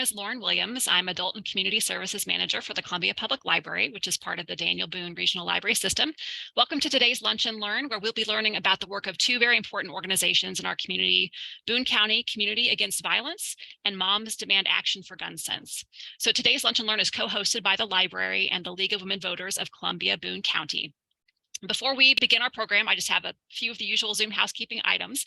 Is Lauren Williams. I'm Adult and Community Services Manager for the Columbia Public Library, which is part of the Daniel Boone Regional Library System. Welcome to today's Lunch and Learn, where we'll be learning about the work of two very important organizations in our community, Boone County Community Against Violence and Moms Demand Action for Gun Sense. So today's Lunch and Learn is co-hosted by the library and the League of Women Voters of Columbia Boone County. Before we begin our program, I just have a few of the usual Zoom housekeeping items.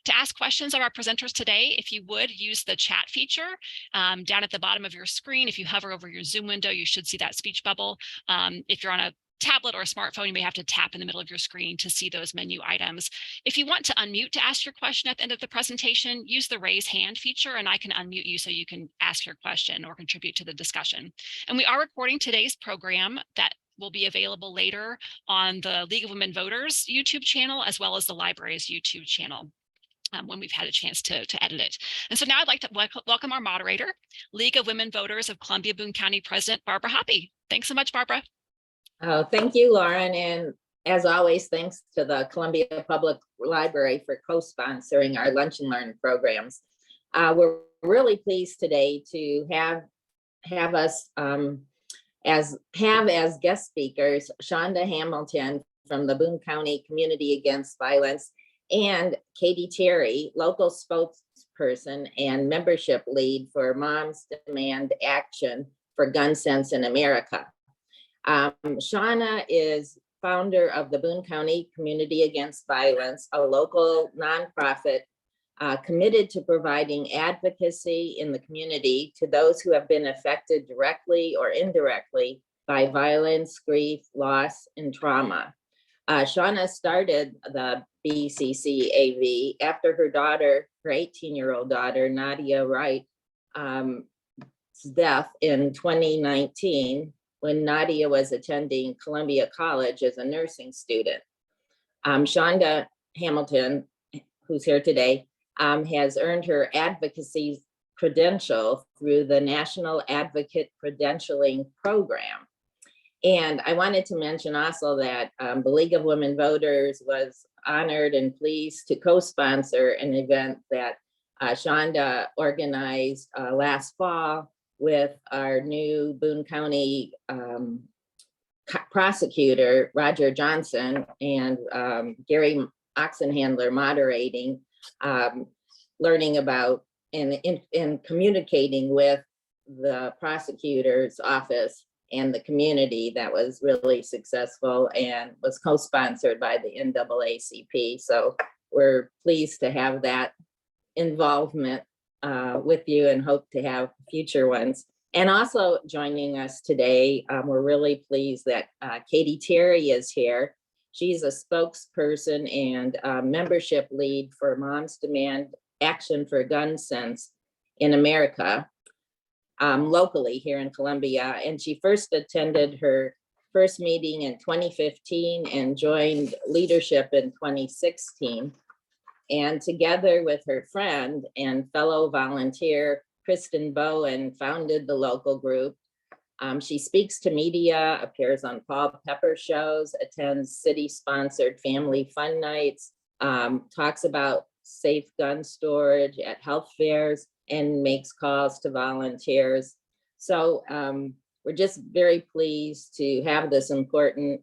To ask questions of our presenters today, if you would use the chat feature down at the bottom of your screen. If you hover over your Zoom window, you should see that speech bubble. If you're on a tablet or a smartphone, you may have to tap in the middle of your screen to see those menu items. If you want to unmute to ask your question at the end of the presentation, use the raise hand feature and I can unmute you so you can ask your question or contribute to the discussion. And we are recording today's program that will be available later on the League of Women Voters YouTube channel, as well as the library's YouTube channel when we've had a chance to edit it. And so now I'd like to welcome our moderator, League of Women Voters of Columbia Boone County President Barbara Hoppy. Thanks so much, Barbara. Oh, thank you, Lauren. And as always, thanks to the Columbia Public Library for co-sponsoring our Lunch and Learn programs. We're really pleased today to have us as guest speakers Shonda Hamilton from the Boone County Community Against Violence and Katie Terry, local spokesperson and membership lead for Moms Demand Action for Gun Sense in America. Shauna is founder of the Boone County Community Against Violence, a local nonprofit committed to providing advocacy in the community to those who have been affected directly or indirectly by violence, grief, loss, and trauma. Shauna started the BCCAV after her 18-year-old daughter, Nadia Wright's death in 2019, when Nadia was attending Columbia College as a nursing student. Shonda Hamilton, who's here today, has earned her advocacy credential through the National Advocate Credentialing Program. And I wanted to mention also that the League of Women Voters was honored and pleased to co-sponsor an event that Shonda organized last fall with our new Boone County prosecutor, Roger Johnson, and Gary Oxenhandler moderating, learning about and communicating with the prosecutor's office and the community. That was really successful and was co-sponsored by the NAACP. So we're pleased to have that involvement with you and hope to have future ones. And also joining us today, we're really pleased that Katie Terry is here. She's a spokesperson and membership lead for Moms Demand Action for Gun Sense in America, locally here in Columbia. And she first attended her first meeting in 2015 and joined leadership in 2016. And together with her friend and fellow volunteer, Kristen Bowen, founded the local group. She speaks to media, appears on Paul Pepper shows, attends city-sponsored family fun nights, talks about safe gun storage at health fairs, and makes calls to volunteers. So we're just very pleased to have this important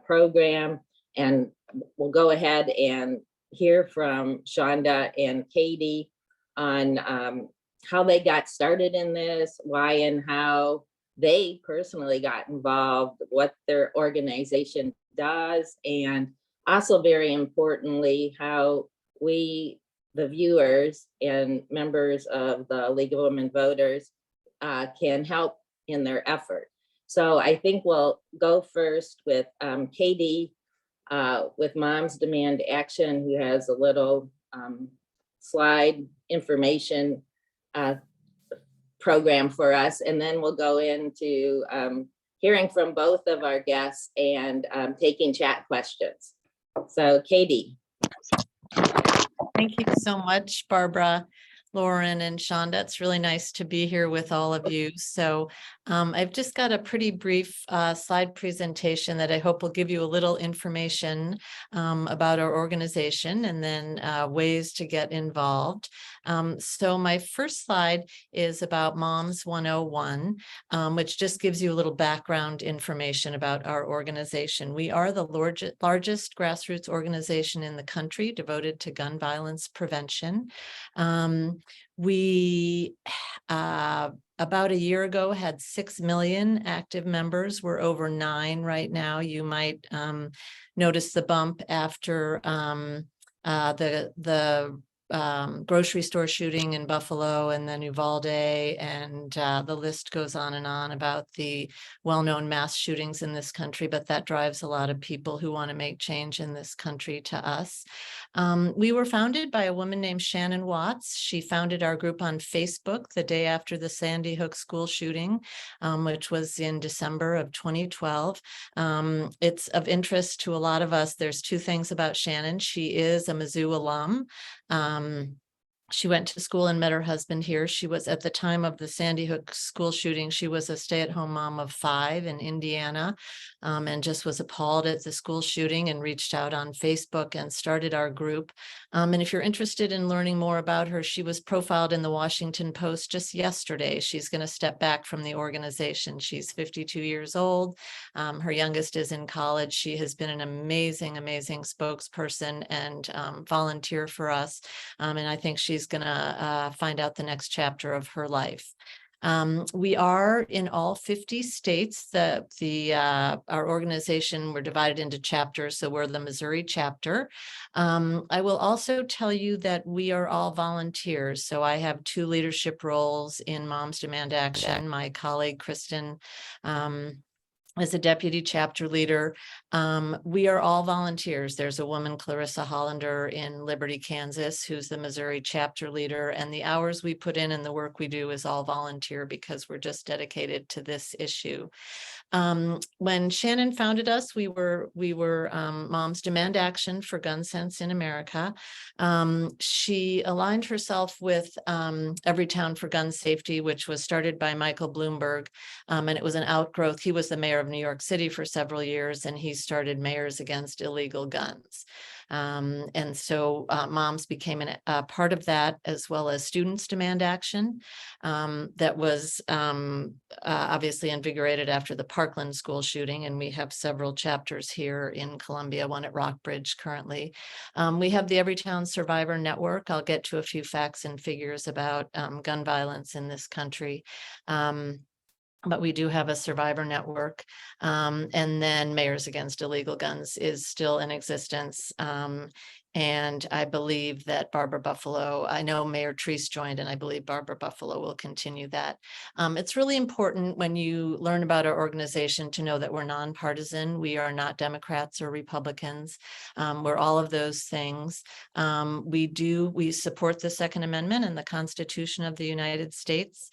program, and we'll go ahead and hear from Shonda and Katie on how they got started in this, why and how they personally got involved, what their organization does, and also very importantly, how we, the viewers and members of the League of Women Voters, can help in their effort. So I think we'll go first with Katie with Moms Demand Action, who has a little slide information program for us, and then we'll go into hearing from both of our guests and taking chat questions. So Katie. Thank you so much, Barbara. Lauren and Shonda. It's really nice to be here with all of you. So I've just got a pretty brief slide presentation that I hope will give you a little information about our organization and then ways to get involved. So my first slide is about Moms 101, which just gives you a little background information about our organization. We are the largest grassroots organization in the country devoted to gun violence prevention. We about a year ago had 6 million active members. We're over 9 right now. You might notice the bump after the grocery store shooting in Buffalo and then Uvalde, and the list goes on and on about the well-known mass shootings in this country, but that drives a lot of people who want to make change in this country to us. We were founded by a woman named Shannon Watts. She founded our group on Facebook the day after the Sandy Hook school shooting, which was in December of 2012. It's of interest to a lot of us. There's 2 things about Shannon. She is a Mizzou alum. She went to school and met her husband here. She was, at the time of the Sandy Hook school shooting, she was a stay-at-home mom of 5 in Indiana, and just was appalled at the school shooting and reached out on Facebook and started our group. And if you're interested in learning more about her, she was profiled in the Washington Post just yesterday. She's going to step back from the organization. She's 52 years old. Her youngest is in college. She has been an amazing, amazing spokesperson and volunteer for us. And I think she's going to find out the next chapter of her life. We are in all 50 states. Our organization, we're divided into chapters, so we're the Missouri chapter. I will also tell you that we are all volunteers. So I have 2 leadership roles in Moms Demand Action. My colleague, Kristen, as a deputy chapter leader. We are all volunteers. There's a woman, Clarissa Hollander, in Liberty, Kansas, who's the Missouri chapter leader. And the hours we put in and the work we do is all volunteer because we're just dedicated to this issue. When Shannon founded us, we were Moms Demand Action for Gun Sense in America. She aligned herself with Everytown for Gun Safety, which was started by Michael Bloomberg, and it was an outgrowth. He was the mayor of New York City for several years, and he started Mayors Against Illegal Guns. And so moms became a part of that, as well as Students Demand Action. That was obviously invigorated after the Parkland school shooting, and we have several chapters here in Columbia, one at Rockbridge currently. We have the Everytown Survivor Network. I'll get to a few facts and figures about gun violence in this country. But we do have a survivor network. And then Mayors Against Illegal Guns is still in existence. And I believe that Barbara Buffalo, I know Mayor Treese joined, and I believe Barbara Buffalo will continue that. It's really important when you learn about our organization to know that we're nonpartisan. We are not Democrats or Republicans. We're all of those things. We support the Second Amendment and the Constitution of the United States.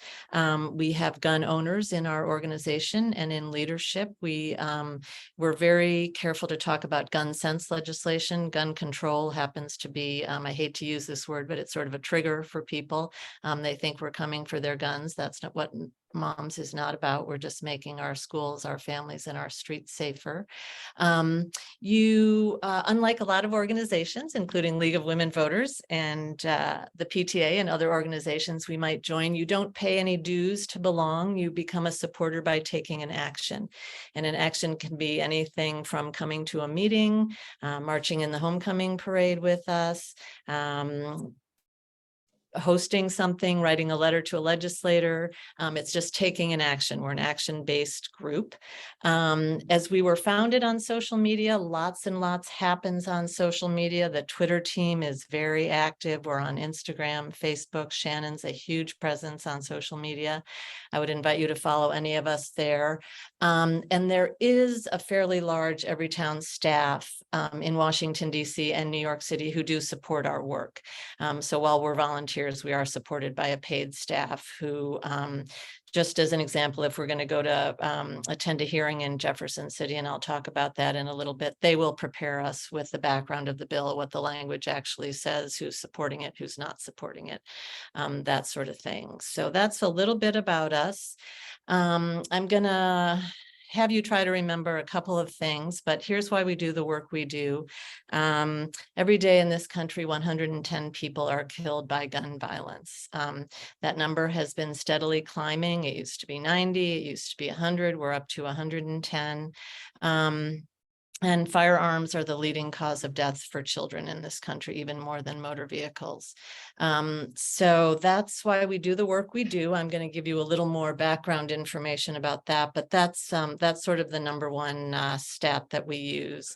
We have gun owners in our organization and in leadership. We're very careful to talk about gun sense legislation. Gun control happens to be, I hate to use this word, but it's sort of a trigger for people. They think we're coming for their guns. That's not what Moms is not about. We're just making our schools, our families, and our streets safer. Unlike a lot of organizations, including League of Women Voters and the PTA and other organizations we might join, you don't pay any dues to belong. You become a supporter by taking an action. And an action can be anything from coming to a meeting, marching in the homecoming parade with us, hosting something, writing a letter to a legislator. It's just taking an action. We're an action-based group. As we were founded on social media, lots and lots happens on social media. The Twitter team is very active. We're on Instagram, Facebook. Shannon's a huge presence on social media. I would invite you to follow any of us there. And there is a fairly large Everytown staff in Washington, D.C. and New York City who do support our work. So while we're volunteers, volunteers. We are supported by a paid staff who, just as an example, if we're going to go to attend a hearing in Jefferson City, and I'll talk about that in a little bit, they will prepare us with the background of the bill, what the language actually says, who's supporting it, who's not supporting it, that sort of thing. So that's a little bit about us. I'm going to have you try to remember a couple of things, but here's why we do the work we do. Every day in this country, 110 people are killed by gun violence. That number has been steadily climbing. It used to be 90, it used to be 100, we're up to 110. And firearms are the leading cause of death for children in this country, even more than motor vehicles. So that's why we do the work we do. I'm going to give you a little more background information about that, but that's sort of the number one stat that we use.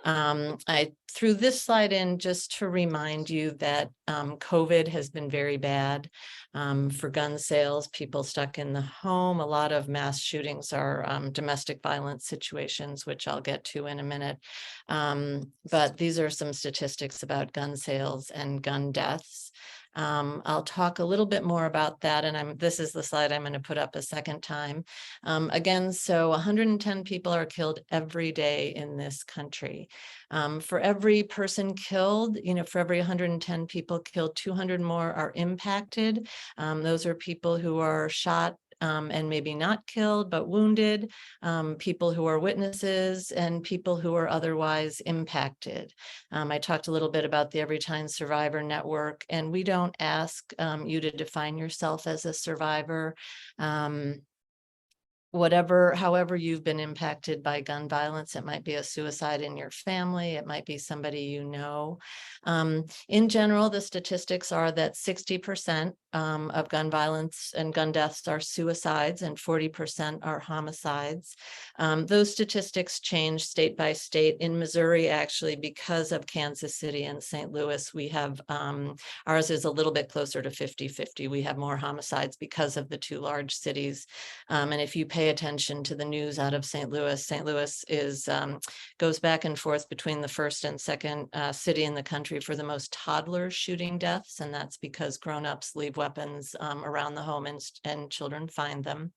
I threw this slide in just to remind you that COVID has been very bad for gun sales, people stuck in the home. A lot of mass shootings are domestic violence situations, which I'll get to in a minute. But these are some statistics about gun sales and gun deaths. I'll talk a little bit more about that, and this is the slide I'm going to put up a second time. Again, so 110 people are killed every day in this country. For every person killed, for every 110 people killed, 200 more are impacted. Those are people who are shot and maybe not killed, but wounded, people who are witnesses, and people who are otherwise impacted. I talked a little bit about the Everytime Survivor Network, and we don't ask you to define yourself as a survivor. However you've been impacted by gun violence, it might be a suicide in your family, it might be somebody you know. In general, the statistics are that 60% of gun violence and gun deaths are suicides and 40% are homicides. Those statistics change state by state. In Missouri, actually, because of Kansas City and St. Louis, we have, ours is a little bit closer to 50-50. We have more homicides because of the two large cities. And if you pay attention to the news out of St. Louis is goes back and forth between the first and second city in the country for the most toddler shooting deaths, and that's because grown-ups leave weapons around the home and children find them.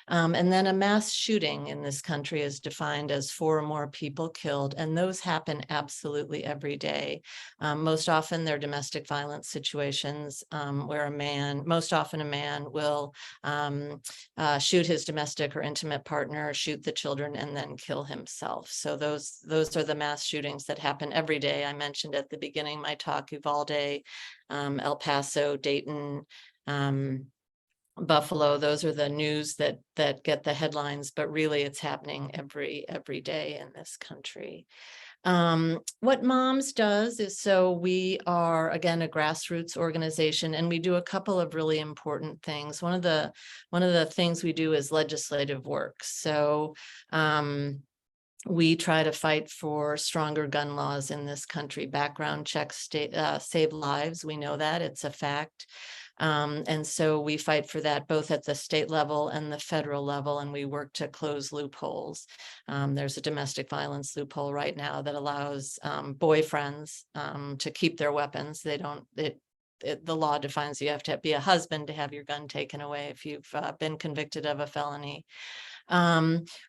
And then a mass shooting in this country is defined as 4 or more people killed, and those happen absolutely every day. Most often they're domestic violence situations where most often a man will shoot his domestic or intimate partner, shoot the children, and then kill himself. So those are the mass shootings that happen every day. I mentioned at the beginning of my talk, Uvalde, El Paso, Dayton, Buffalo. Those are the news that get the headlines, but really it's happening every day in this country. What Moms does is, so we are, again, a grassroots organization, and we do a couple of really important things. One of the things we do is legislative work. So we try to fight for stronger gun laws in this country. Background checks save lives. We know that, it's a fact. And so we fight for that both at the state level and the federal level, and we work to close loopholes. There's a domestic violence loophole right now that allows boyfriends to keep their weapons. The law defines you have to be a husband to have your gun taken away if you've been convicted of a felony.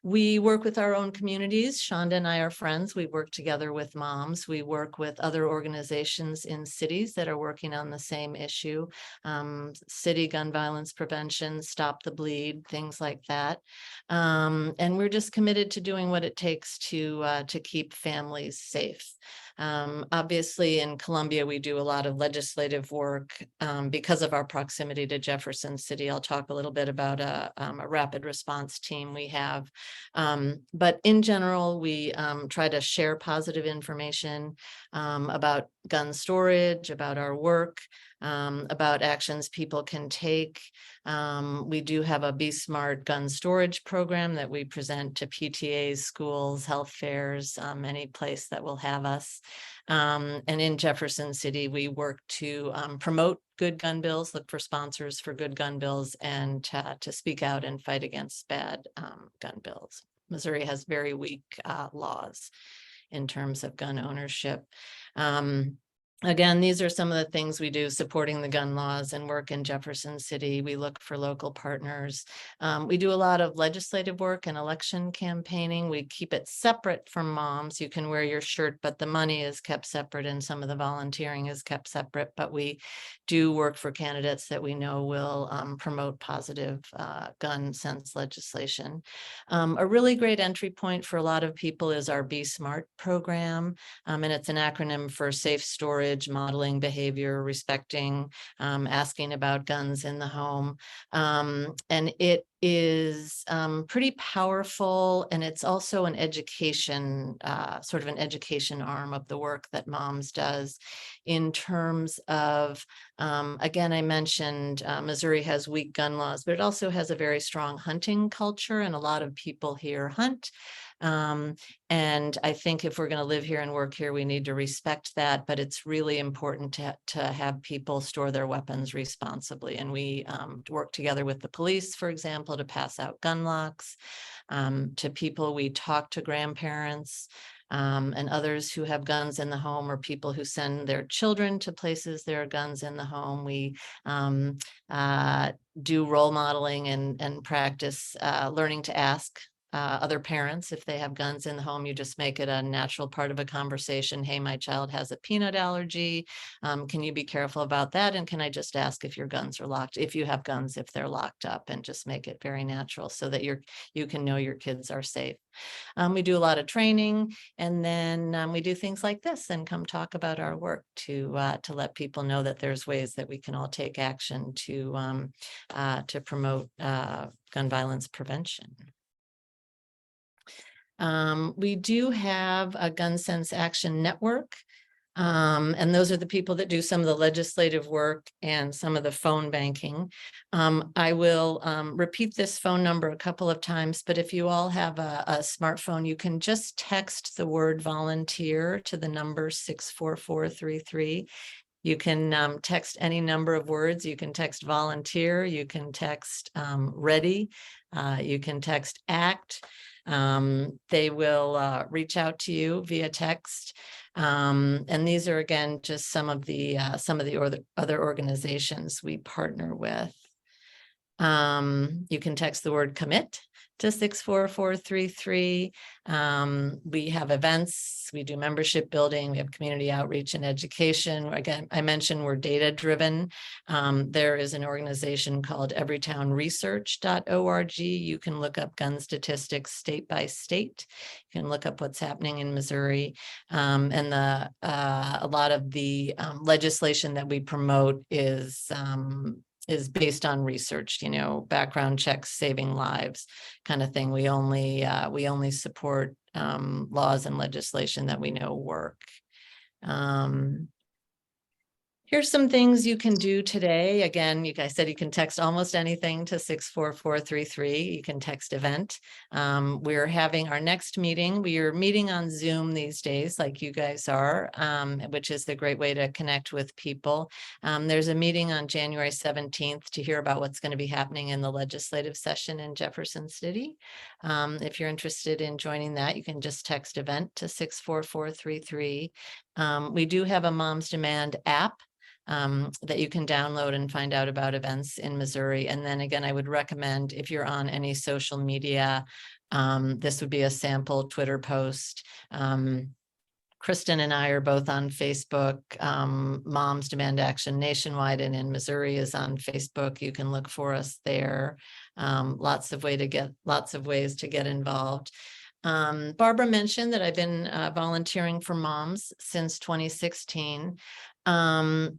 We work with our own communities. Shonda and I are friends. We work together with Moms. We work with other organizations in cities that are working on the same issue. City gun violence prevention, Stop the Bleed, things like that. And we're just committed to doing what it takes to keep families safe. Obviously, in Columbia, we do a lot of legislative work because of our proximity to Jefferson City. I'll talk a little bit about a rapid response team we have. But in general, we try to share positive information about gun storage, about our work, about actions people can take. We do have a Be Smart gun storage program that we present to PTAs, schools, health fairs, any place that will have us. And in Jefferson City, we work to promote good gun bills, look for sponsors for good gun bills, and to speak out and fight against bad gun bills. Missouri has very weak laws in terms of gun ownership. Again, these are some of the things we do supporting the gun laws and work in Jefferson City. We look for local partners. We do a lot of legislative work and election campaigning. We keep it separate from moms. You can wear your shirt, but the money is kept separate and some of the volunteering is kept separate. But we do work for candidates that we know will promote positive gun sense legislation. A really great entry point for a lot of people is our Be Smart program. And it's an acronym for safe storage, modeling behavior, respecting, asking about guns in the home. And it is pretty powerful, and it's also an education, sort of an education arm of the work that Moms does in terms of, again, I mentioned Missouri has weak gun laws, but it also has a very strong hunting culture, and a lot of people here hunt. And I think if we're going to live here and work here, we need to respect that, but it's really important to have people store their weapons responsibly. And we work together with the police, for example, to pass out gun locks to people. We talk to grandparents and others who have guns in the home, or people who send their children to places there are guns in the home. We do role modeling and practice learning to ask other parents if they have guns in the home. You just make it a natural part of a conversation. Hey, my child has a peanut allergy. Can you be careful about that? And can I just ask if your guns are locked, if you have guns, if they're locked up, and just make it very natural so that you can know your kids are safe. We do a lot of training, and then we do things like this and come talk about our work to let people know that there's ways that we can all take action to promote gun violence prevention. We do have a Gun Sense Action Network, and those are the people that do some of the legislative work and some of the phone banking. I will repeat this phone number a couple of times, but if you all have a smartphone, you can just text the word volunteer to the number 64433. You can text any number of words. You can text volunteer, you can text ready, you can text act. They will reach out to you via text. And these are, again, just some of the other organizations we partner with. You can text the word commit to 64433. We have events, we do membership building, we have community outreach and education. Again, I mentioned we're data driven. There is an organization called everytownresearch.org. You can look up gun statistics state by state. You can look up what's happening in Missouri. And a lot of the legislation that we promote is based on research, background checks, saving lives kind of thing. We only support laws and legislation that we know work. Here's some things you can do today. Again, you guys said you can text almost anything to 64433. You can text event. We're having our next meeting. We are meeting on Zoom these days, like you guys are, which is a great way to connect with people. There's a meeting on January 17th to hear about what's going to be happening in the legislative session in Jefferson City. If you're interested in joining that, you can just text event to 64433. We do have a Moms Demand app that you can download and find out about events in Missouri. And then again, I would recommend, if you're on any social media, this would be a sample Twitter post. Kristen and I are both on Facebook. Moms Demand Action Nationwide and in Missouri is on Facebook. You can look for us there. Lots of ways to get involved. Barbara mentioned that I've been volunteering for moms since 2016.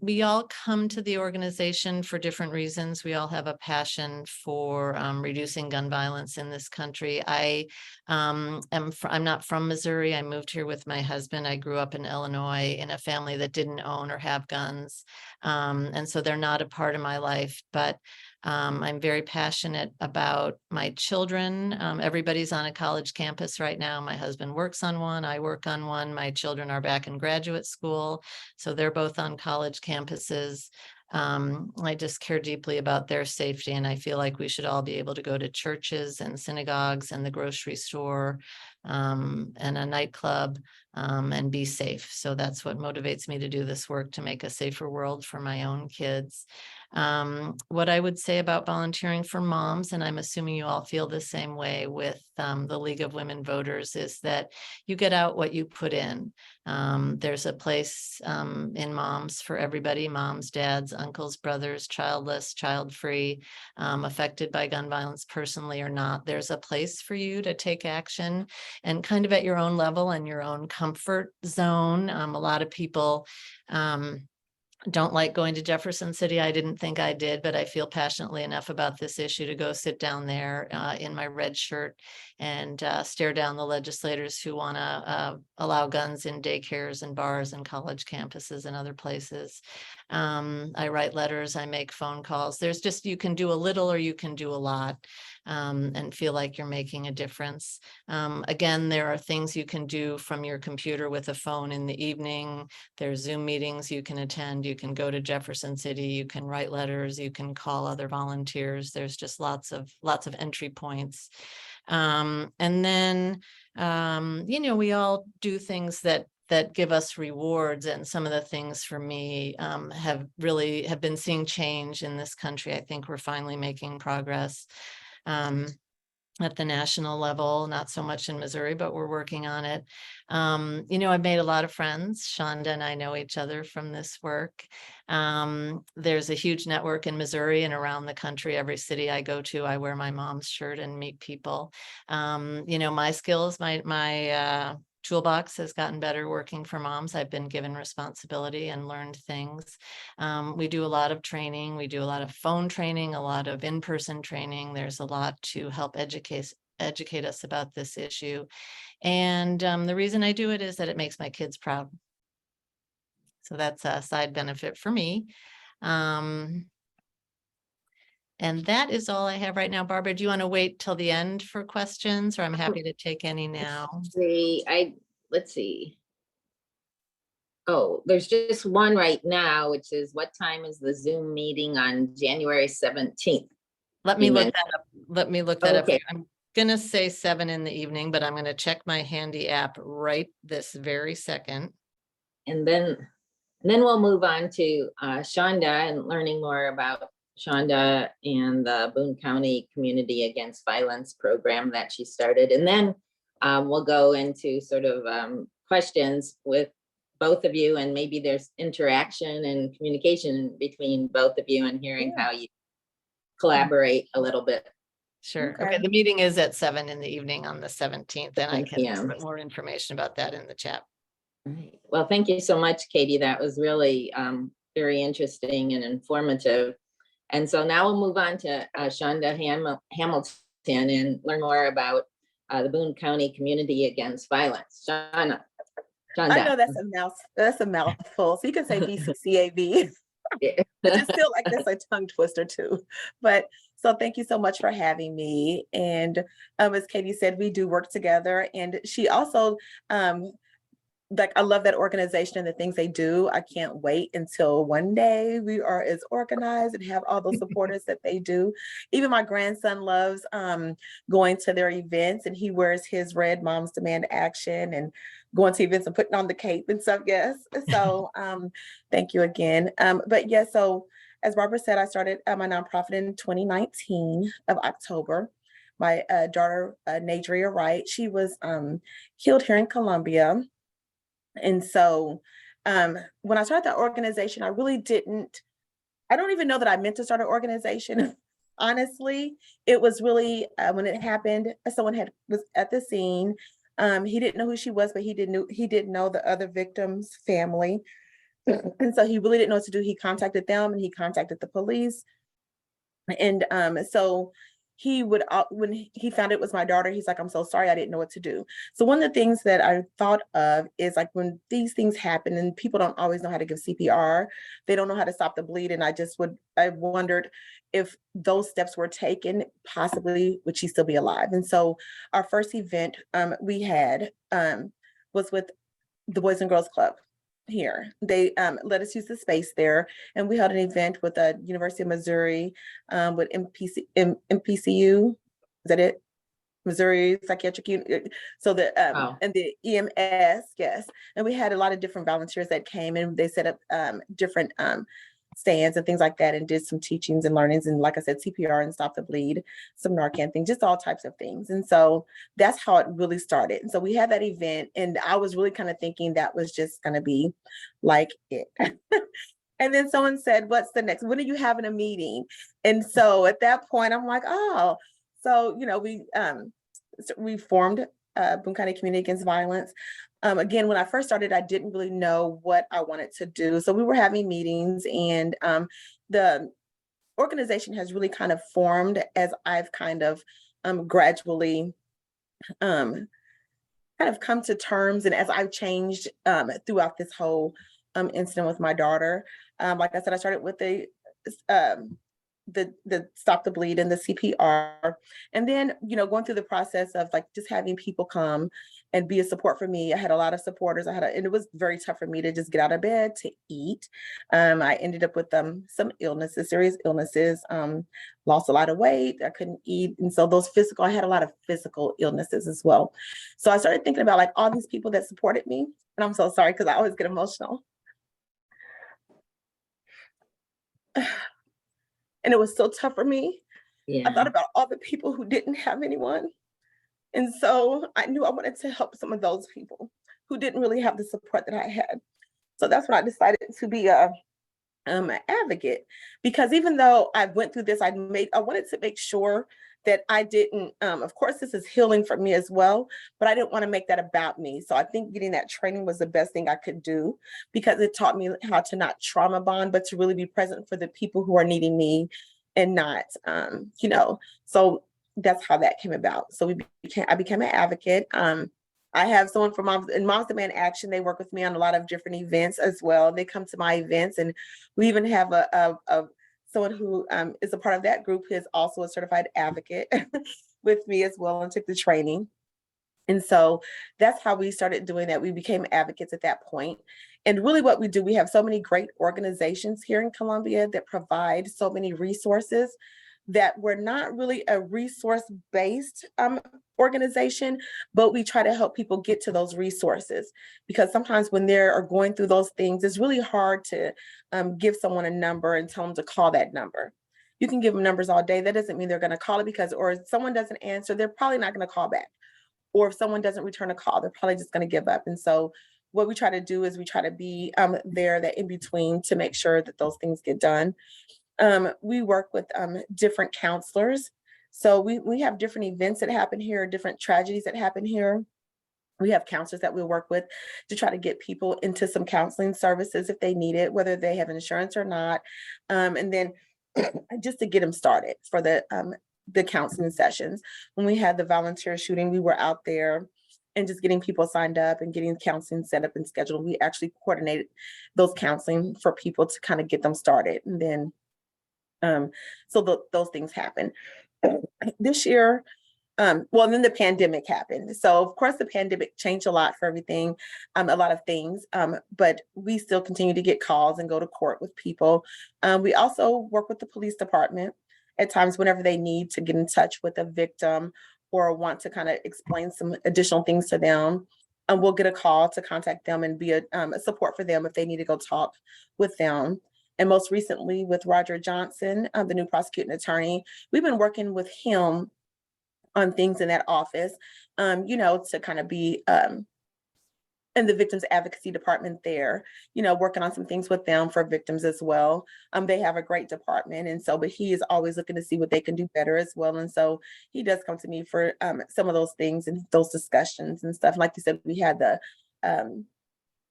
We all come to the organization for different reasons. We all have a passion for reducing gun violence in this country. I'm not from Missouri. I moved here with my husband. I grew up in Illinois in a family that didn't own or have guns. And so they're not a part of my life, but I'm very passionate about my children. Everybody's on a college campus right now. My husband works on one. I work on one. My children are back in graduate school, so they're both on college campuses. I just care deeply about their safety, and I feel like we should all be able to go to churches and synagogues and the grocery store and a nightclub, and be safe. So that's what motivates me to do this work, to make a safer world for my own kids. What I would say about volunteering for moms, and I'm assuming you all feel the same way with the League of Women Voters, is that you get out what you put in. There's a place in moms for everybody: moms, dads, uncles, brothers, childless, child-free, affected by gun violence personally or not. There's a place for you to take action, and kind of at your own level and your own comfort zone. A lot of people don't like going to Jefferson City. I didn't think I did, but I feel passionately enough about this issue to go sit down there in my red shirt and stare down the legislators who want to allow guns in daycares and bars and college campuses and other places. I write letters, I make phone calls. There's just, you can do a little or you can do a lot, and feel like you're making a difference. Again, there are things you can do from your computer with a phone in the evening. There's Zoom meetings you can attend. You can go to Jefferson City. You can write letters. You can call other volunteers. There's just lots of entry points. And then, we all do things that give us rewards. And some of the things for me have been seeing change in this country. I think we're finally making progress at the national level, not so much in Missouri, but we're working on it. I've made a lot of friends. Shonda and I know each other from this work. There's a huge network in Missouri and around the country. Every city I go to, I wear my mom's shirt and meet people. My skills, my toolbox has gotten better working for moms. I've been given responsibility and learned things. We do a lot of training. We do a lot of phone training, a lot of in-person training. There's a lot to help educate us about this issue. And the reason I do it is that it makes my kids proud. So that's a side benefit for me. And that is all I have right now. Barbara, do you want to wait till the end for questions, or I'm happy to take any now? Let's see. Oh, there's just one right now, which is, what time is the Zoom meeting on January 17th? Let me look that up. Let me look that up. Okay. I'm gonna say 7 in the evening, but I'm gonna check my handy app right this very second. And then we'll move on to Shonda and learning more about Shonda and the Boone County Community Against Violence program that she started. And then we'll go into sort of questions with both of you, and maybe there's interaction and communication between both of you, and hearing how you collaborate a little bit. Sure. Okay. The meeting is at 7 in the evening on the 17th, and I can put more information about that in the chat. Right. Well, thank you so much, Katie. That was really very interesting and informative. And so now we'll move on to Shonda Hamilton and learn more about the Boone County Community Against Violence. Shonda. I know that's a mouthful. So you can say BCCAV. I just feel like that's a tongue twister too. But so thank you so much for having me. And as Katie said, we do work together. And she also, I love that organization and the things they do. I can't wait until one day we are as organized and have all those supporters that they do. Even my grandson loves going to their events, and he wears his red Moms Demand Action and going to events and putting on the cape and stuff. Yes. So thank you again. But yeah, so as Barbara said, I started my nonprofit in 2019 of October. My daughter, Nadria Wright, she was killed here in Columbia. And so when I started that organization, I don't even know that I meant to start an organization. Honestly, it was really when it happened, someone was at the scene. He didn't know who she was, but he did know the other victim's family. And so he really didn't know what to do. He contacted them and he contacted the police. And so he would, when he found it was my daughter, he's like, "I'm so sorry, I didn't know what to do." So one of the things that I thought of is, like, when these things happen and people don't always know how to give CPR, they don't know how to stop the bleed. And I wondered if those steps were taken, possibly would she still be alive? And so our first event we had was with the Boys and Girls Club here. They let us use the space there, and we held an event with the University of Missouri, with MPCU. Is that it? Missouri Psychiatric Unit. So the Wow. and the EMS, yes. And we had a lot of different volunteers that came, and they set up different stands and things like that, and did some teachings and learnings, and like I said, CPR and stop the bleed, some Narcan things, just all types of things. And so that's how it really started. And so we had that event, and I was really kind of thinking that was just going to be like it. And then someone said, what's the next? When are you having a meeting? And so at that point, I'm like, oh, so, you know, we formed Boone County Community Against Violence. Again, when I first started, I didn't really know what I wanted to do. So we were having meetings, and the organization has really kind of formed as I've kind of gradually kind of come to terms, and as I've changed throughout this whole incident with my daughter. Like I said, I started with the stop the bleed and the CPR, and then, you know, going through the process of like just having people come and be a support for me. I had a lot of supporters. And it was very tough for me to just get out of bed to eat. I ended up with some illnesses, serious illnesses, lost a lot of weight. I couldn't eat. And so I had a lot of physical illnesses as well. So I started thinking about like all these people that supported me. And I'm so sorry because I always get emotional. And it was so tough for me. Yeah. I thought about all the people who didn't have anyone. And so I knew I wanted to help some of those people who didn't really have the support that I had. So that's when I decided to be an advocate, because even though I went through this, I wanted to make sure that I didn't, of course, this is healing for me as well, but I didn't want to make that about me. So I think getting that training was the best thing I could do, because it taught me how to not trauma bond, but to really be present for the people who are needing me, and not, you know, so that's how that came about. So I became an advocate. I have someone from Moms Demand Action. They work with me on a lot of different events as well. They come to my events, and we even have someone who is a part of that group who is also a certified advocate with me as well, and took the training. And so that's how we started doing that. We became advocates at that point. And really what we do, we have so many great organizations here in Columbia that provide so many resources, that we're not really a resource-based organization, but we try to help people get to those resources, because sometimes when they are going through those things, it's really hard to give someone a number and tell them to call that number. You can give them numbers all day. That doesn't mean they're going to call it, or if someone doesn't answer, they're probably not going to call back. Or if someone doesn't return a call, they're probably just going to give up. And so what we try to do is we try to be there, that in between, to make sure that those things get done. We work with different counselors. So we have different events that happen here, different tragedies that happen here. We have counselors that we work with to try to get people into some counseling services if they need it, whether they have insurance or not. And then just to get them started for the counseling sessions. When we had the volunteer shooting, we were out there and just getting people signed up and getting counseling set up and scheduled. We actually coordinated those counseling for people to kind of get them started. And then those things happen. This year, then the pandemic happened. So of course the pandemic changed a lot for everything, a lot of things, but we still continue to get calls and go to court with people. We also work with the police department at times whenever they need to get in touch with a victim or want to kind of explain some additional things to them. And we'll get a call to contact them and be a support for them if they need to go talk with them. And most recently with Roger Johnson, the new prosecuting attorney, we've been working with him on things in that office, to kind of be in the victims advocacy department there, working on some things with them for victims as well. They have a great department. And so, but he is always looking to see what they can do better as well. And so he does come to me for some of those things and those discussions and stuff. Like you said, we had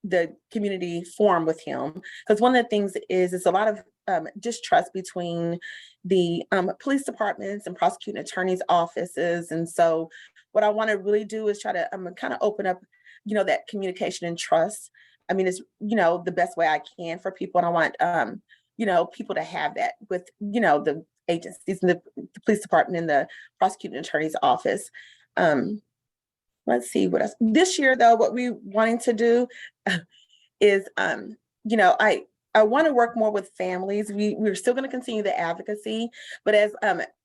the community forum with him, because one of the things is it's a lot of distrust between the police departments and prosecuting attorneys' offices. And so what I want to really do is try to kind of open up, that communication and trust. I mean, it's, the best way I can for people. And I want, people to have that with, the agencies and the police department and the prosecuting attorney's office. Let's see what else. This year, though, what we wanting to do is, I I want to work more with families. We're still going to continue the advocacy, but as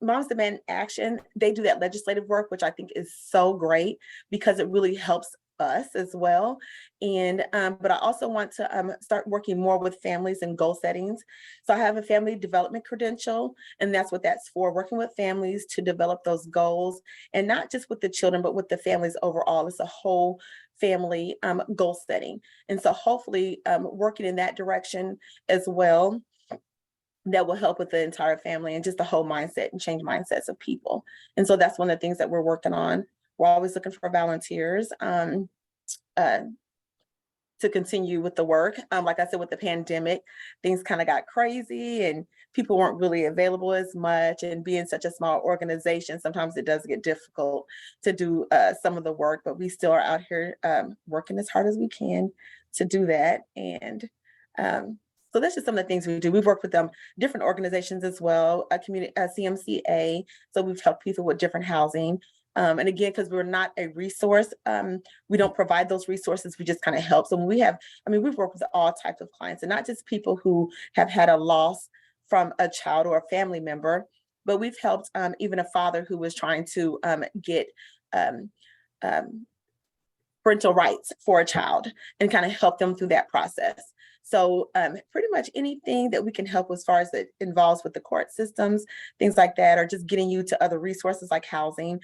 Moms Demand Action, they do that legislative work, which I think is so great because it really helps us as well. And but I also want to start working more with families and goal settings. So I have a family development credential, and that's what that's for, working with families to develop those goals, and not just with the children, but with the families overall. It's a whole family goal setting. And so hopefully working in that direction as well, that will help with the entire family and just the whole mindset and change mindsets of people. And so that's one of the things that we're working on. We're always looking for volunteers to continue with the work. Like I said, with the pandemic, things kind of got crazy and people weren't really available as much. And being such a small organization, sometimes it does get difficult to do some of the work, but we still are out here working as hard as we can to do that. And so that's just some of the things we do. We've worked with different organizations as well, a community, CMCA. So we've helped people with different housing. And again, because we're not a resource, we don't provide those resources, we just kind of help. So when we've worked with all types of clients, and not just people who have had a loss from a child or a family member, but we've helped even a father who was trying to get parental rights for a child and kind of help them through that process. So pretty much anything that we can help as far as it involves with the court systems, things like that, or just getting you to other resources like housing,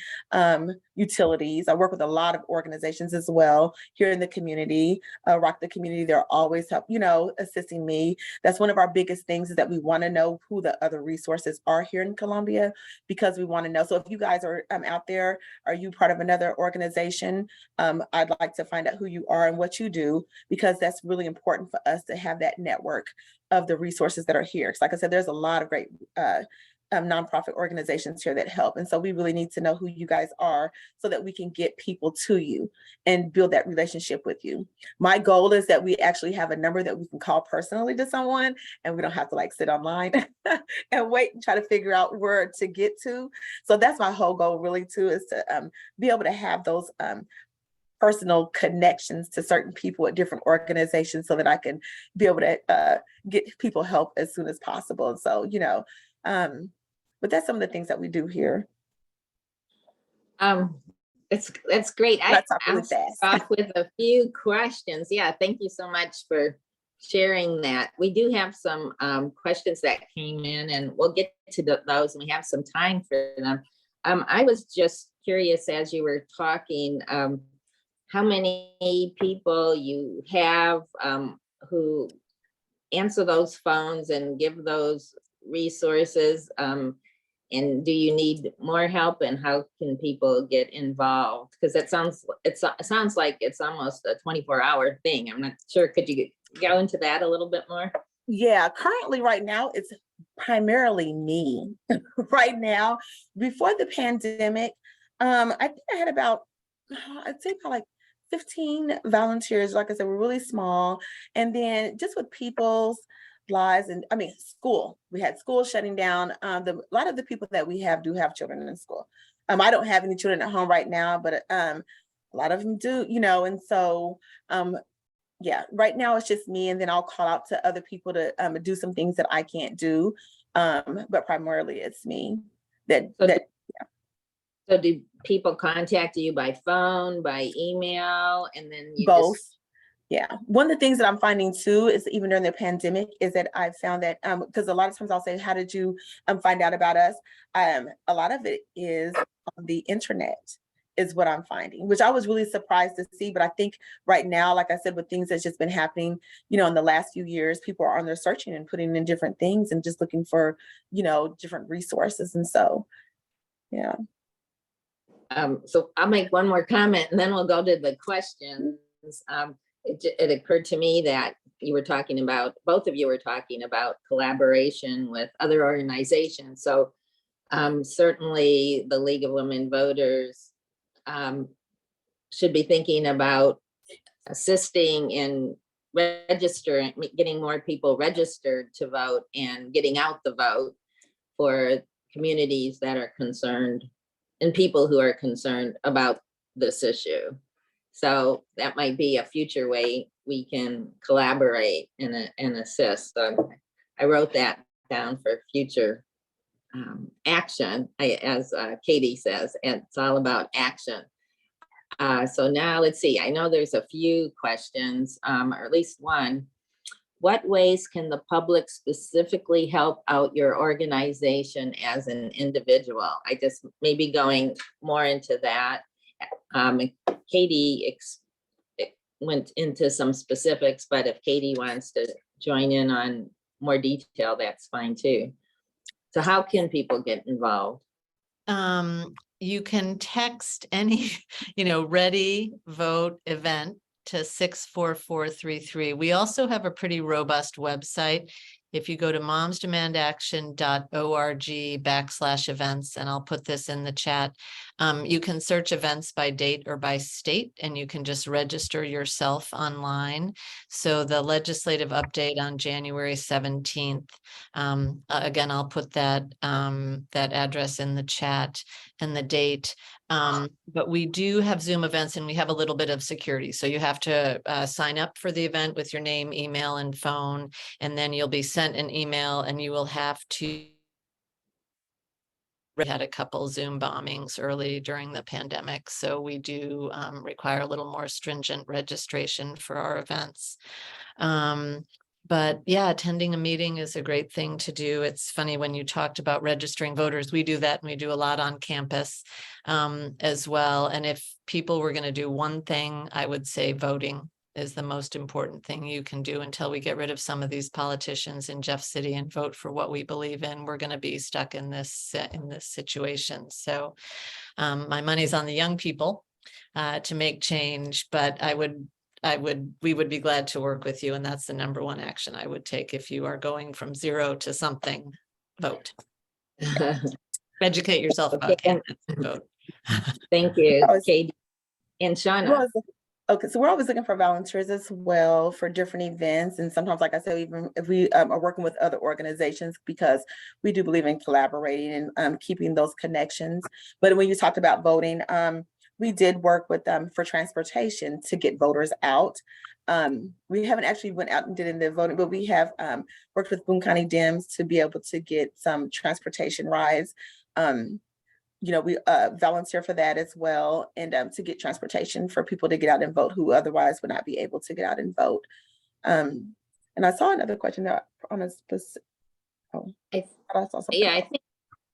utilities. I work with a lot of organizations as well here in the community, Rock the Community. They're always assisting me. That's one of our biggest things, is that we want to know who the other resources are here in Columbia, because we want to know. So if you guys are out there, are you part of another organization? I'd like to find out who you are and what you do, because that's really important for us to have that network of the resources that are here. Like I said, there's a lot of great nonprofit organizations here that help. And so we really need to know who you guys are so that we can get people to you and build that relationship with you. My goal is that we actually have a number that we can call personally to someone, and we don't have to sit online and wait and try to figure out where to get to. So that's my whole goal really too, is to be able to have those personal connections to certain people at different organizations, so that I can be able to get people help as soon as possible. And so, but that's some of the things that we do here. That's great. I'll start off with a few questions. Yeah, thank you so much for sharing that. We do have some questions that came in, and we'll get to those, and we have some time for them. I was just curious, as you were talking, how many people you have who answer those phones and give those resources, and do you need more help, and how can people get involved? Because it sounds like it's almost a 24-hour thing. I'm not sure. Could you go into that a little bit more? Yeah, currently right now it's primarily me. Right now, before the pandemic, I think I had about, I'd say probably 15 volunteers. Like I said, we're really small. And then just with people's lives, and school, we had school shutting down. A lot of the people that we have do have children in school. I don't have any children at home right now, but a lot of them do, and so yeah, right now it's just me, and then I'll call out to other people to do some things that I can't do, but primarily it's me. So do people contact you by phone, by email, and then you both? Yeah. One of the things that I'm finding too is, even during the pandemic, is that I've found that because a lot of times I'll say, how did you find out about us? A lot of it is on the internet, is what I'm finding, which I was really surprised to see. But I think right now, like I said, with things that's just been happening, in the last few years, people are on there searching and putting in different things and just looking for, different resources. And so, yeah. So I'll make one more comment, and then we'll go to the questions. It occurred to me that both of you were talking about collaboration with other organizations. So certainly the League of Women Voters should be thinking about assisting in registering, getting more people registered to vote, and getting out the vote for communities that are concerned, and people who are concerned about this issue. So that might be a future way we can collaborate and assist. So I wrote that down for future action, as Katie says, and it's all about action. So now let's see, I know there's a few questions, or at least one. What ways can the public specifically help out your organization as an individual? I just maybe going more into that. Katie went into some specifics, but if Katie wants to join in on more detail, that's fine too. So how can people get involved? You can text any, ready vote event to 64433. We also have a pretty robust website. If you go to momsdemandaction.org/events, and I'll put this in the chat, you can search events by date or by state, and you can just register yourself online. So the legislative update on January 17th, again, I'll put that address in the chat and the date. But we do have Zoom events, and we have a little bit of security. So you have to sign up for the event with your name, email, and phone, and then you'll be sent an email, and you will have to. We had a couple Zoom bombings early during the pandemic, so we do require a little more stringent registration for our events. But yeah, attending a meeting is a great thing to do. It's funny, when you talked about registering voters, we do that, and we do a lot on campus as well. And if people were going to do one thing, I would say voting is the most important thing you can do until we get rid of some of these politicians in Jeff City and vote for what we believe in. We're going to be stuck in this situation. So my money's on the young people to make change, but we would be glad to work with you. And that's the number one action I would take. If you are going from zero to something, vote. Educate yourself about candidates and vote. Thank you, Katie. And Shauna. Okay, so we're always looking for volunteers as well for different events. And sometimes, like I said, even if we are working with other organizations, because we do believe in collaborating and keeping those connections. But when you talked about voting, we did work with them for transportation to get voters out. We haven't actually went out and did in the voting, but we have worked with Boone County Dems to be able to get some transportation rides. We volunteer for that as well, and to get transportation for people to get out and vote who otherwise would not be able to get out and vote. And I saw another question there on a specific. I think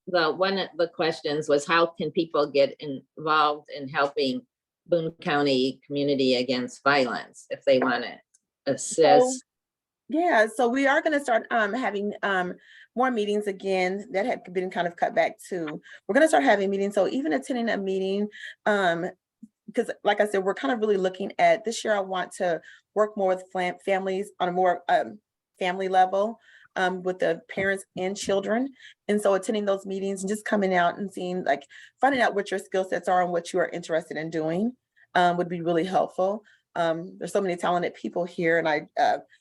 one of the questions was, how can people get involved in helping Boone County community against violence if they want to assist? So we are going to start having more meetings again that had been kind of cut back to. We're going to start having meetings. So even attending a meeting, because like I said, we're kind of really looking at this year. I want to work more with families on a more family level, with the parents and children. And so attending those meetings and just coming out and seeing, finding out what your skill sets are and what you are interested in doing would be really helpful. There's so many talented people here. And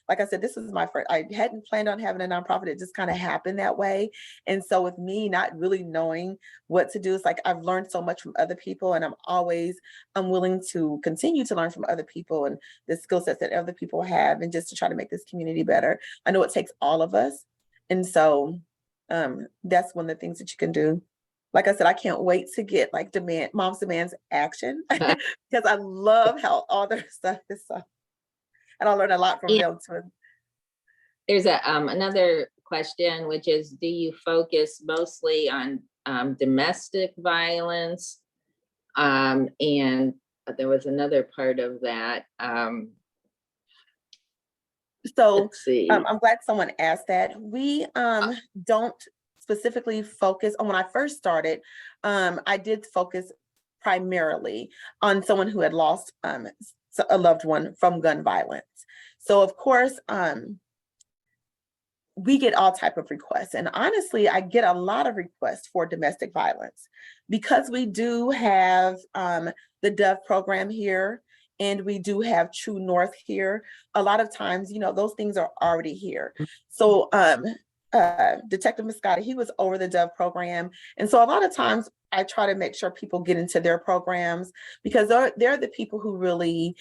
like I said, this is my first, I hadn't planned on having a nonprofit. It just kind of happened that way. And so with me not really knowing what to do, it's like I've learned so much from other people, and I'm willing to continue to learn from other people and the skill sets that other people have, and just to try to make this community better. I know it takes all of us. And so that's one of the things that you can do. Like I said, I can't wait to get Moms Demands Action because I love how all their stuff is. And I learned a lot from them too. There's another question, which is, do you focus mostly on domestic violence? And there was another part of that. Let's see. I'm glad someone asked that. We don't specifically focus on. When I first started, I did focus primarily on someone who had lost a loved one from gun violence. So of course, we get all type of requests, and honestly, I get a lot of requests for domestic violence because we do have the Dove program here, and we do have True North here. A lot of times, those things are already here. So Detective Moscati, he was over the Dove program. And so a lot of times I try to make sure people get into their programs because they're the people who really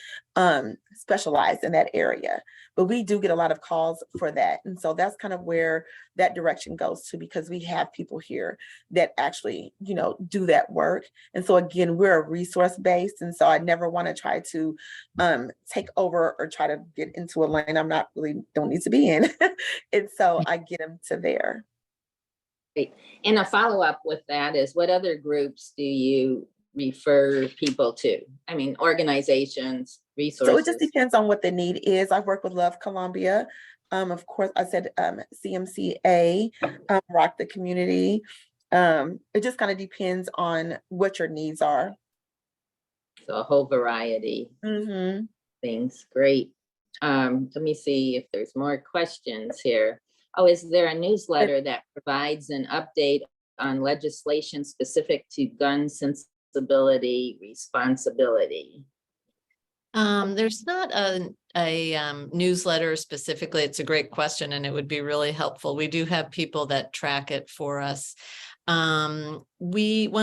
specialize in that area. But we do get a lot of calls for that. And so that's kind of where that direction goes to, because we have people here that actually, do that work. And so again, we're a resource based. And so I never want to try to take over or try to get into a lane I'm not really don't need to be in. And so I get them to there. Great. And a follow-up with that is, what other groups do you refer people to? I mean, organizations, resources. So it just depends on what the need is. I work with Love Columbia. Of course, I said CMCA, Rock the Community. It just kind of depends on what your needs are. So a whole variety of things. Great. Let me see if there's more questions here. Oh, is there a newsletter that provides an update on legislation specific to gun sensibility responsibility? There's not a newsletter specifically. It's a great question, and it would be really helpful. We do have people that track it for us. One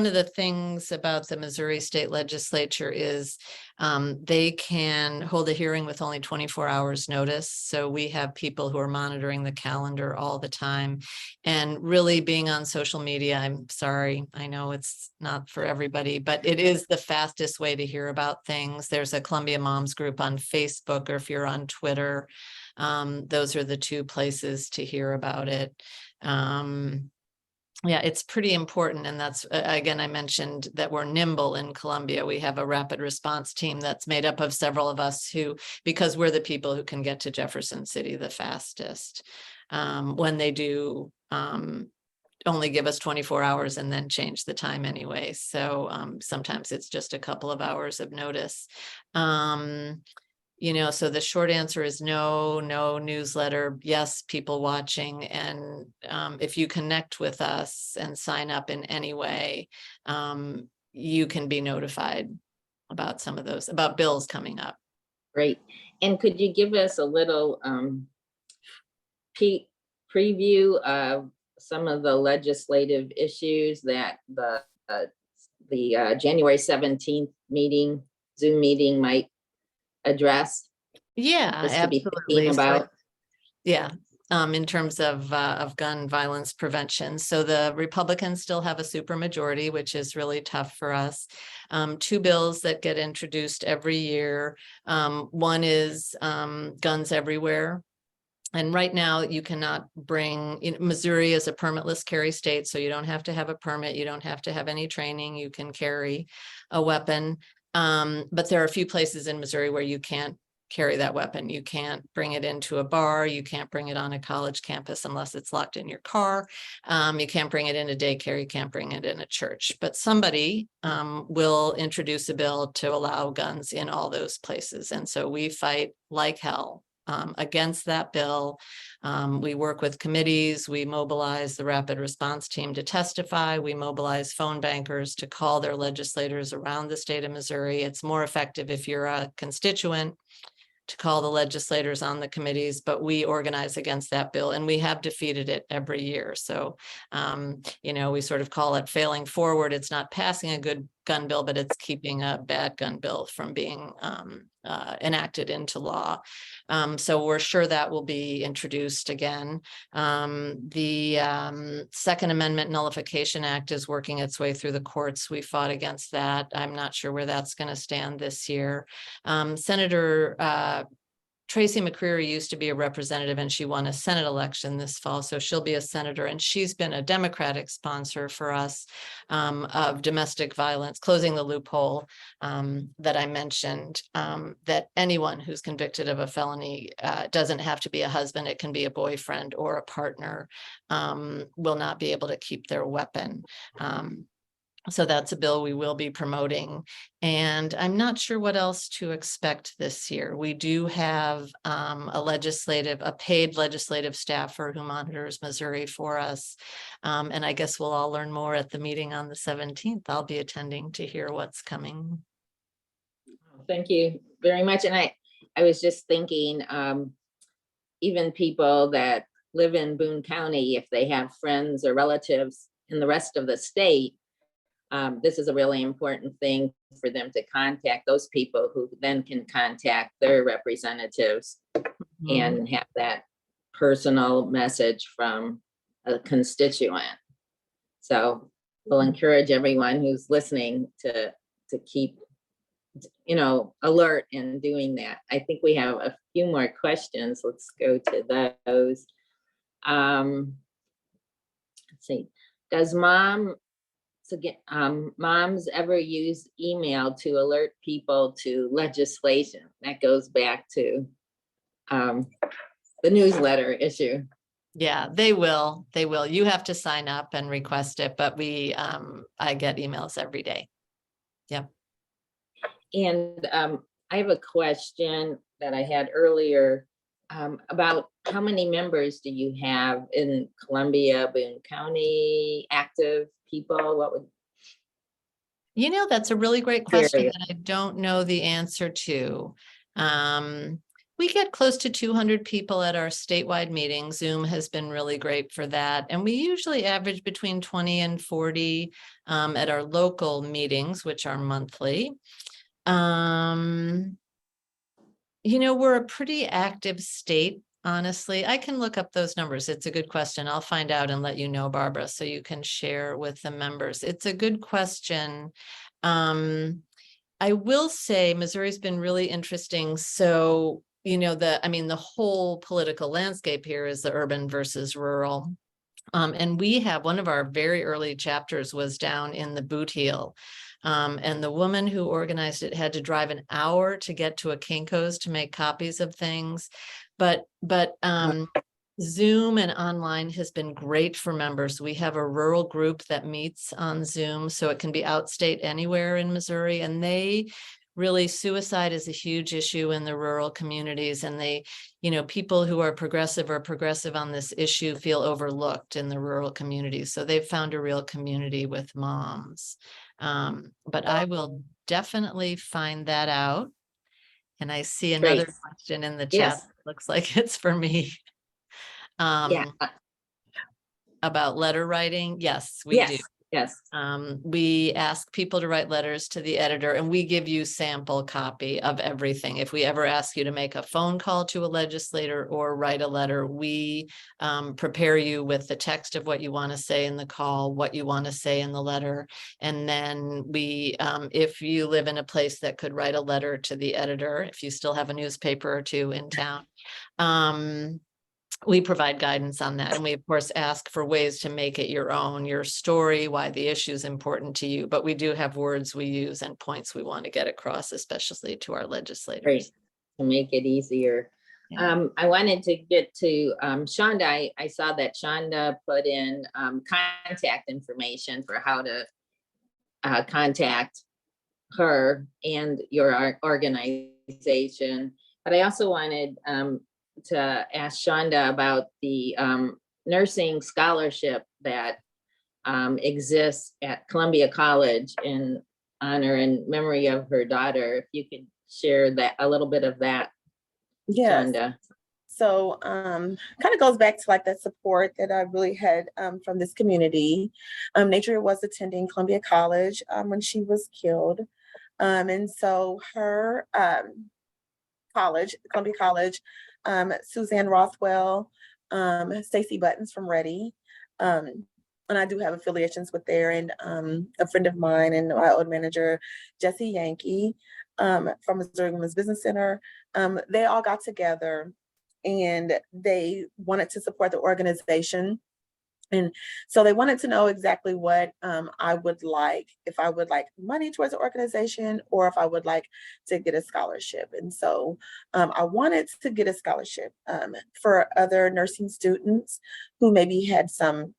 of the things about the Missouri State Legislature is they can hold a hearing with only 24 hours notice. So we have people who are monitoring the calendar all the time, and really being on social media. I'm sorry, I know it's not for everybody, but it is the fastest way to hear about things. There's a Columbia Moms group on Facebook, or if you're on Twitter, those are the two places to hear about it. Yeah, it's pretty important. And that's, again, I mentioned that we're nimble in Columbia. We have a rapid response team that's made up of several of us who, because we're the people who can get to Jefferson City the fastest, when they do only give us 24 hours and then change the time anyway. So sometimes it's just a couple of hours of notice. So the short answer is no newsletter. Yes, people watching. And if you connect with us and sign up in any way, you can be notified about some of those, about bills coming up. Great. And could you give us a little preview of some of the legislative issues that the January 17th meeting, Zoom meeting might address? Yeah, absolutely. About. In terms of gun violence prevention. So the Republicans still have a supermajority, which is really tough for us. Two bills that get introduced every year. One is guns everywhere. And right now you cannot bring, Missouri is a permitless carry state, so you don't have to have a permit. You don't have to have any training. You can carry a weapon. But there are a few places in Missouri where you can't carry that weapon. You can't bring it into a bar. You can't bring it on a college campus unless it's locked in your car. You can't bring it in a daycare. You can't bring it in a church. But somebody will introduce a bill to allow guns in all those places. And so we fight like hell against that bill. We work with committees. We mobilize the rapid response team to testify. We mobilize phone bankers to call their legislators around the state of Missouri. It's more effective if you're a constituent to call the legislators on the committees, but we organize against that bill, and we have defeated it every year. So, we sort of call it failing forward. It's not passing a good gun bill, but it's keeping a bad gun bill from being enacted into law. So we're sure that will be introduced again. The Second Amendment Nullification Act is working its way through the courts. We fought against that. I'm not sure where that's going to stand this year. Senator Tracy McCreary used to be a representative, and she won a Senate election this fall. So she'll be a senator, and she's been a Democratic sponsor for us of domestic violence, closing the loophole that I mentioned, that anyone who's convicted of a felony doesn't have to be a husband. It can be a boyfriend or a partner, will not be able to keep their weapon. So that's a bill we will be promoting. And I'm not sure what else to expect this year. We do have a paid legislative staffer who monitors Missouri for us. And I guess we'll all learn more at the meeting on the 17th. I'll be attending to hear what's coming. Thank you very much. And I was just thinking, even people that live in Boone County, if they have friends or relatives in the rest of the state, this is a really important thing for them to contact those people who then can contact their representatives and have that personal message from a constituent. So we'll encourage everyone who's listening to keep, alert and doing that. I think we have a few more questions. Let's go to those. Let's see. Does moms ever use email to alert people to legislation? That goes back to the newsletter issue. Yeah, they will. They will. You have to sign up and request it, but I get emails every day. Yep. And I have a question that I had earlier about how many members do you have in Columbia, Boone County, active people? What would that's a really great question area? that I don't know the answer to. We get close to 200 people at our statewide meetings. Zoom has been really great for that. And we usually average between 20 and 40 at our local meetings, which are monthly. We're a pretty active state, honestly. I can look up those numbers. It's a good question. I'll find out and let you know, Barbara, so you can share with the members. It's a good question. I will say Missouri's been really interesting. So, the whole political landscape here is the urban versus rural. And we have one of our very early chapters was down in the Boot Heel. And the woman who organized it had to drive an hour to get to a Kinko's to make copies of things. But Zoom and online has been great for members. We have a rural group that meets on Zoom, so it can be outstate anywhere in Missouri. And suicide is a huge issue in the rural communities. And people who are progressive on this issue feel overlooked in the rural communities. So they've found a real community with moms. But I will definitely find that out. And I see another question in the chat. Yes. Looks like it's for me. About letter writing. Yes, we do. Yes. We ask people to write letters to the editor, and we give you sample copy of everything. If we ever ask you to make a phone call to a legislator or write a letter, we prepare you with the text of what you want to say in the call, what you want to say in the letter. And then we, if you live in a place that could write a letter to the editor, if you still have a newspaper or two in town, we provide guidance on that. And we, of course, ask for ways to make it your own, your story, why the issue is important to you. But we do have words we use and points we want to get across, especially to our legislators. Great. To make it easier. Yeah. I wanted to get to Shonda. I saw that Shonda put in contact information for how to contact her and your organization. But I also wanted to ask Shonda about the nursing scholarship that exists at Columbia College in honor and memory of her daughter. If you could share that, a little bit of that, Shonda. So kind of goes back to like that support that I really had from this community. Nadria was attending Columbia College when she was killed. And so her college, Columbia College, Suzanne Rothwell, Stacy Buttons from Ready. And I do have affiliations with there, and a friend of mine and my old manager, Jesse Yankee, from Missouri Women's Business Center. They all got together and they wanted to support the organization. And so they wanted to know exactly what I would like, if I would like money towards the organization or if I would like to get a scholarship. And so I wanted to get a scholarship for other nursing students who maybe had some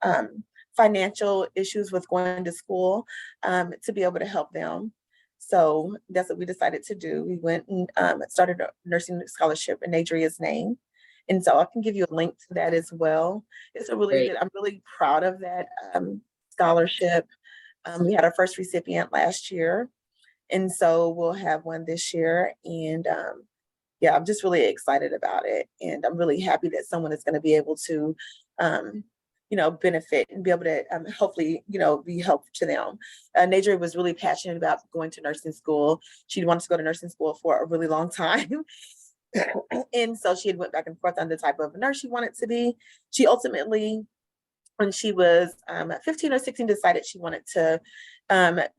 financial issues with going to school, to be able to help them. So that's what we decided to do. We went and started a nursing scholarship in Nadria's name. And so I can give you a link to that as well. It's a really good, I'm really proud of that scholarship. We had our first recipient last year, and so we'll have one this year. And yeah, I'm just really excited about it. And I'm really happy that someone is going to be able to, benefit and be able to hopefully, be helpful to them. Nadra was really passionate about going to nursing school. She wanted to go to nursing school for a really long time. And so she had went back and forth on the type of nurse she wanted to be. She ultimately, when she was 15 or 16, decided she wanted to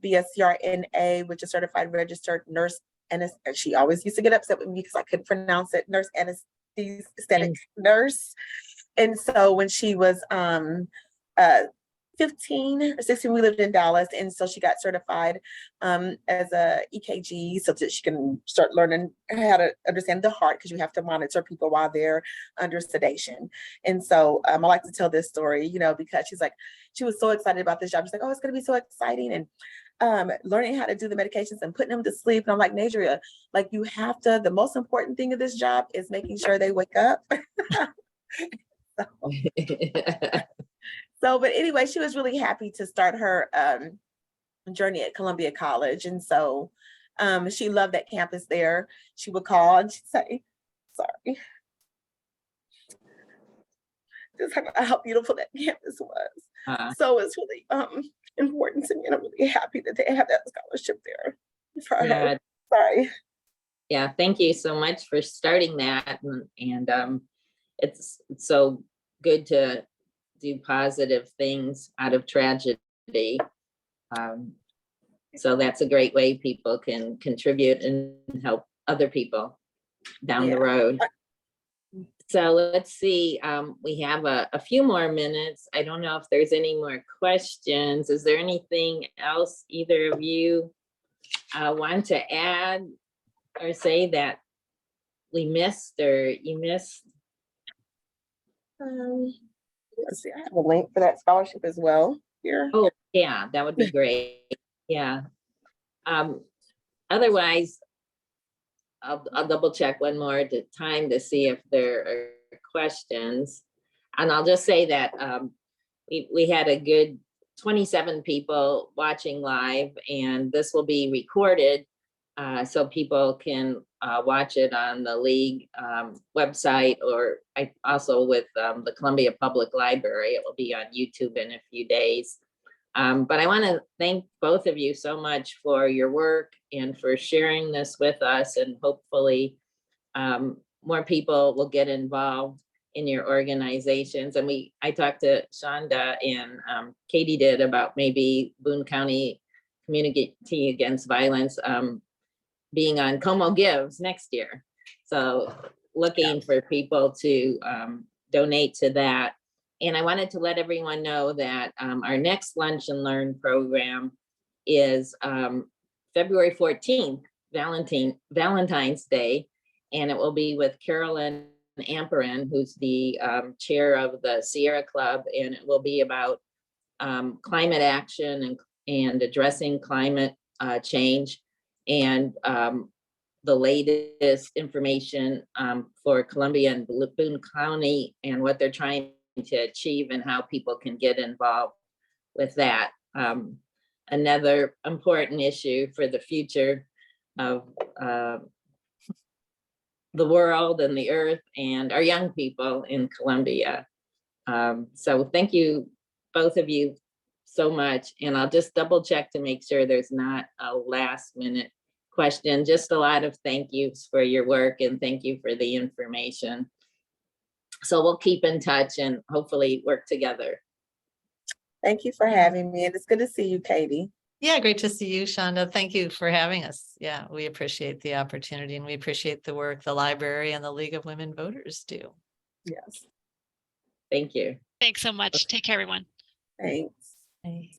be a CRNA, which is certified registered nurse. And she always used to get upset with me because I couldn't pronounce it, nurse anesthetic nurse. And so when she was 15 or 16, we lived in Dallas. And so she got certified as a EKG so that she can start learning how to understand the heart, because you have to monitor people while they're under sedation. And so I like to tell this story, because she was so excited about this job. She's like, oh, it's going to be so exciting. And learning how to do the medications and putting them to sleep. And I'm like, Nadria, you have to, the most important thing of this job is making sure they wake up. But anyway, she was really happy to start her journey at Columbia College. And so she loved that campus there. She would call and she'd say, sorry, just how beautiful that campus was. So it's really important to me. And I'm really happy that they have that scholarship there for her. Sorry. Yeah, thank you so much for starting that. And it's so good to do positive things out of tragedy. So that's a great way people can contribute and help other people down the road. So let's see, we have a few more minutes. I don't know if there's any more questions. Is there anything else either of you want to add or say that we missed or you missed? Let's see, I have a link for that scholarship as well here. Oh, yeah, that would be great. Yeah. Otherwise, I'll double check one more time to see if there are questions. And I'll just say that we had a good 27 people watching live, and this will be recorded so people can watch it on the League website, or also with the Columbia Public Library. It will be on YouTube in a few days. But I want to thank both of you so much for your work and for sharing this with us, and hopefully more people will get involved in your organizations. And I talked to Shonda and Katie did about maybe Boone County Community Against Violence being on Como Gives next year. So looking for people to donate to that. And I wanted to let everyone know that our next Lunch and Learn program is February 14th, Valentine's Day. And it will be with Carolyn Amperin, who's the chair of the Sierra Club. And it will be about climate action and addressing climate change, and the latest information for Columbia and Boone County and what they're trying to achieve and how people can get involved with that. Another important issue for the future of the world and the earth and our young people in Columbia. So thank you, both of you, so much. And I'll just double check to make sure there's not a last minute question. Just a lot of thank yous for your work, and thank you for the information. So we'll keep in touch and hopefully work together. Thank you for having me. And it's good to see you, Katie. Yeah, great to see you, Shonda. Thank you for having us. Yeah, we appreciate the opportunity, and we appreciate the work the library and the League of Women Voters do. Yes. Thank you. Thanks so much. Take care, everyone. Thanks. Hey.